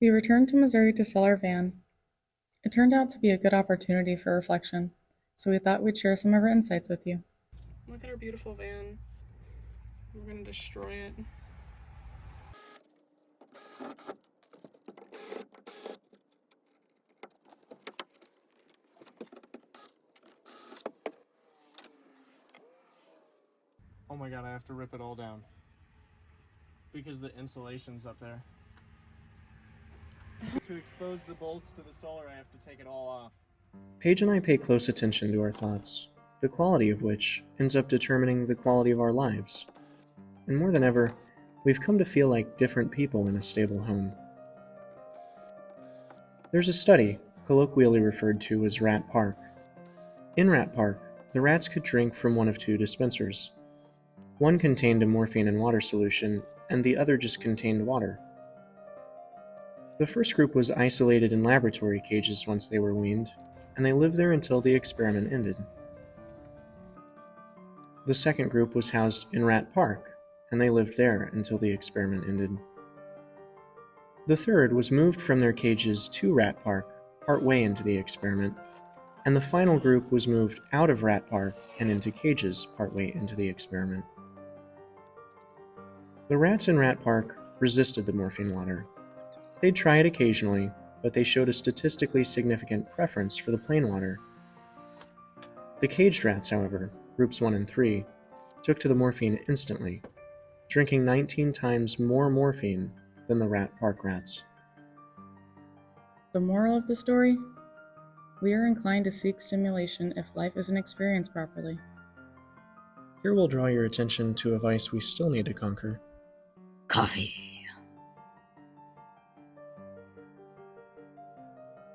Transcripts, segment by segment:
We returned to Missouri to sell our van. It turned out to be a good opportunity for reflection, so we thought we'd share some of our insights with you. Look at our beautiful van. We're going to destroy it. Oh my god, I have to rip it all down. Because the insulation's up there. To expose the bolts to the solar, I have to take it all off. Paige and I pay close attention to our thoughts, the quality of which ends up determining the quality of our lives. And more than ever, we've come to feel like different people in a stable home. There's a study, colloquially referred to as Rat Park. In Rat Park, the rats could drink from one of two dispensers. One contained a morphine and water solution, and the other just contained water. The first group was isolated in laboratory cages once they were weaned, and they lived there until the experiment ended. The second group was housed in Rat Park, and they lived there until the experiment ended. The third was moved from their cages to Rat Park partway into the experiment, and the final group was moved out of Rat Park and into cages partway into the experiment. The rats in Rat Park resisted the morphine water. They'd try it occasionally, but they showed a statistically significant preference for the plain water. The caged rats, however, groups 1 and 3, took to the morphine instantly, drinking 19 times more morphine than the Rat Park rats. The moral of the story? We are inclined to seek stimulation if life isn't experienced properly. Here we'll draw your attention to a vice we still need to conquer. Coffee.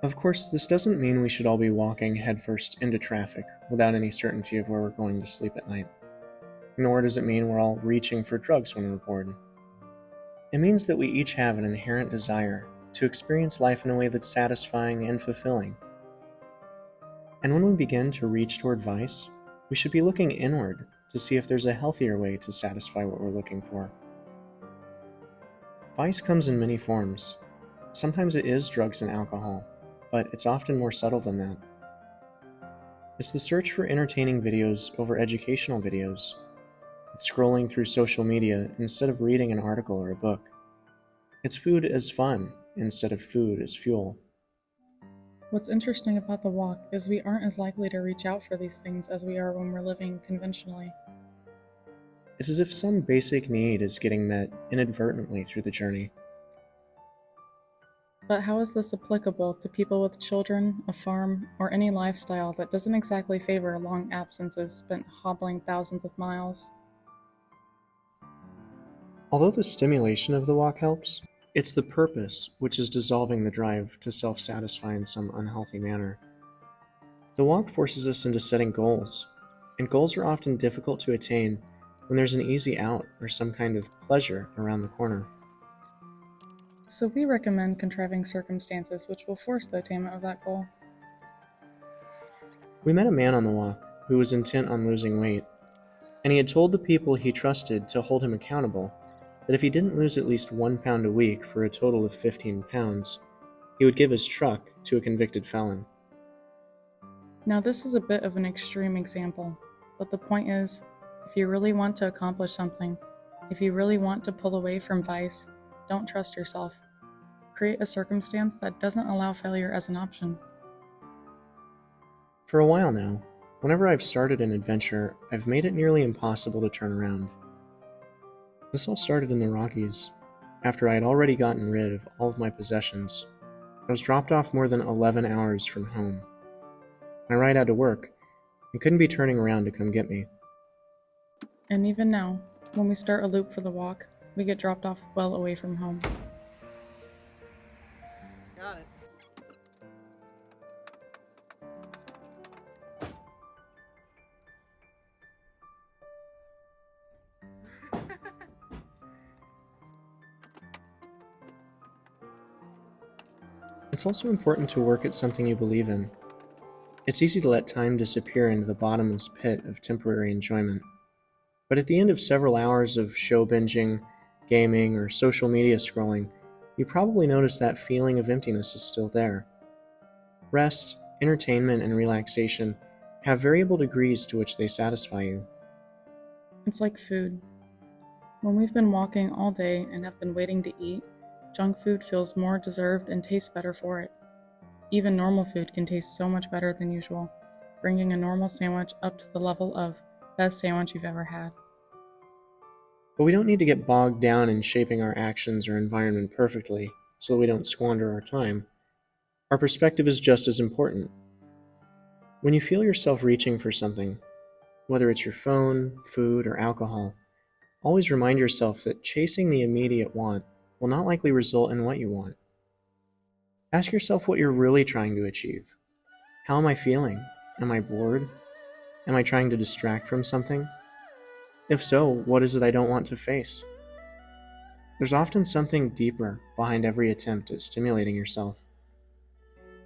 Of course, this doesn't mean we should all be walking headfirst into traffic without any certainty of where we're going to sleep at night. Nor does it mean we're all reaching for drugs when we're bored. It means that we each have an inherent desire to experience life in a way that's satisfying and fulfilling. And when we begin to reach toward vice, we should be looking inward to see if there's a healthier way to satisfy what we're looking for. Vice comes in many forms. Sometimes it is drugs and alcohol, but it's often more subtle than that. It's the search for entertaining videos over educational videos. It's scrolling through social media instead of reading an article or a book. It's food as fun instead of food as fuel. What's interesting about the walk is we aren't as likely to reach out for these things as we are when we're living conventionally. It's as if some basic need is getting met inadvertently through the journey. But how is this applicable to people with children, a farm, or any lifestyle that doesn't exactly favor long absences spent hobbling thousands of miles? Although the stimulation of the walk helps, it's the purpose which is dissolving the drive to self-satisfy in some unhealthy manner. The walk forces us into setting goals, and goals are often difficult to attain when there's an easy out or some kind of pleasure around the corner. So we recommend contriving circumstances which will force the attainment of that goal. We met a man on the walk who was intent on losing weight, and he had told the people he trusted to hold him accountable that if he didn't lose at least 1 pound a week for a total of 15 pounds, he would give his truck to a convicted felon. Now this is a bit of an extreme example, but the point is, if you really want to accomplish something, if you really want to pull away from vice, don't trust yourself. Create a circumstance that doesn't allow failure as an option. For a while now, whenever I've started an adventure, I've made it nearly impossible to turn around. This all started in the Rockies. After I had already gotten rid of all of my possessions, I was dropped off more than 11 hours from home. My ride had to work, and couldn't be turning around to come get me. And even now, when we start a loop for the walk, we get dropped off well away from home. Got it. It's also important to work at something you believe in. It's easy to let time disappear into the bottomless pit of temporary enjoyment. But at the end of several hours of show binging, gaming, or social media scrolling, you probably notice that feeling of emptiness is still there. Rest, entertainment, and relaxation have variable degrees to which they satisfy you. It's like food. When we've been walking all day and have been waiting to eat, junk food feels more deserved and tastes better for it. Even normal food can taste so much better than usual, bringing a normal sandwich up to the level of best sandwich you've ever had. But we don't need to get bogged down in shaping our actions or environment perfectly so that we don't squander our time. Our perspective is just as important. When you feel yourself reaching for something, whether it's your phone, food, or alcohol, always remind yourself that chasing the immediate want will not likely result in what you want. Ask yourself what you're really trying to achieve. How am I feeling? Am I bored? Am I trying to distract from something? If so, what is it I don't want to face? There's often something deeper behind every attempt at stimulating yourself.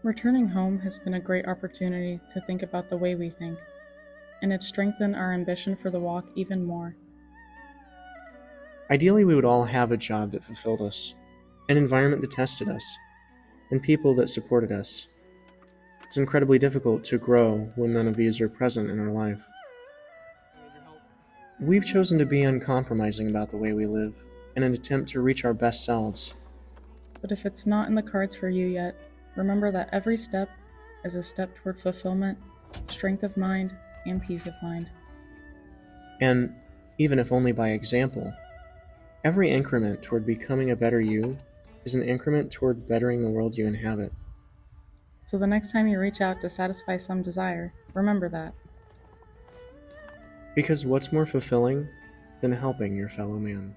Returning home has been a great opportunity to think about the way we think, and it's strengthened our ambition for the walk even more. Ideally, we would all have a job that fulfilled us, an environment that tested us, and people that supported us. It's incredibly difficult to grow when none of these are present in our life. I need your help. We've chosen to be uncompromising about the way we live in an attempt to reach our best selves. But if it's not in the cards for you yet, remember that every step is a step toward fulfillment, strength of mind, and peace of mind. And, even if only by example, every increment toward becoming a better you is an increment toward bettering the world you inhabit. So the next time you reach out to satisfy some desire, remember that. Because what's more fulfilling than helping your fellow man?